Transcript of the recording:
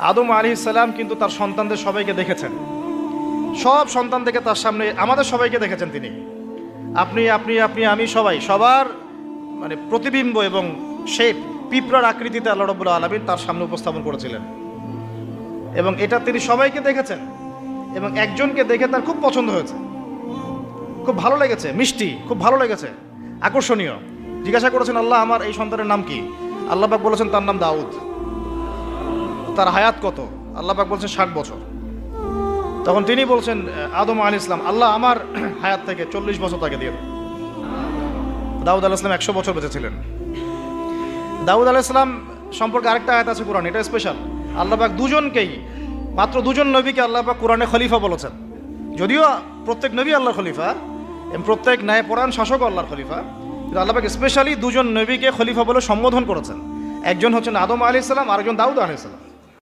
আদম আলাইহিস সালাম কিন্তু তার সন্তানদের সবাইকে দেখেছেন, সব সন্তান থেকে তার সামনে আমাদের সবাইকে দেখেছেন তিনি। আপনি আপনি আপনি আমি সবাই, সবার মানে প্রতিবিম্ব এবং শেপ পিঁপড়ার আকৃতিতে আল্লাহ রাব্বুল আলামিন তার সামনে উপস্থাপন করেছিলেন, এবং এটা তিনি সবাইকে দেখেছেন। এবং একজনকে দেখে তার খুব পছন্দ হয়েছে, খুব ভালো লেগেছে, মিষ্টি, খুব ভালো লেগেছে, আকর্ষণীয়। জিজ্ঞাসা করেছেন, আল্লাহ আমার এই সন্তানের নাম কি? আল্লাহ পাক বলেছেন তার নাম দাউদ। তার হায়াত কত? আল্লাহ পাক বলছেন 60 বছর। তখন তিনি বলছেন আদম আলাইহিস সালাম, আল্লাহ আমার হায়াত থেকে 40 বছর তাকে দিয়ে দাও। দাউদ আলাইহিস সালাম 100 বছর বেঁচে ছিলেন। দাউদ আলাইহিস সালাম সম্পর্কে আরেকটা আয়াত আছে কোরআন, এটা স্পেশাল। আল্লাহ পাক দুজনকেই, মাত্র দুজন নবীকে আল্লাহ পাক কোরআনে খলিফা বলেছেন। যদিও প্রত্যেক নবী আল্লাহর খলিফা এবং প্রত্যেক ন্যায়পরায়ণ শাসক আল্লাহর খলিফা, কিন্তু আল্লাহ পাক স্পেশালি দুজন নবীকে খলিফা বলে সম্বোধন করেছেন। একজন হচ্ছেন আদম আলাইহিস সালাম, আরেকজন দাউদ আলাইহিস সালাম।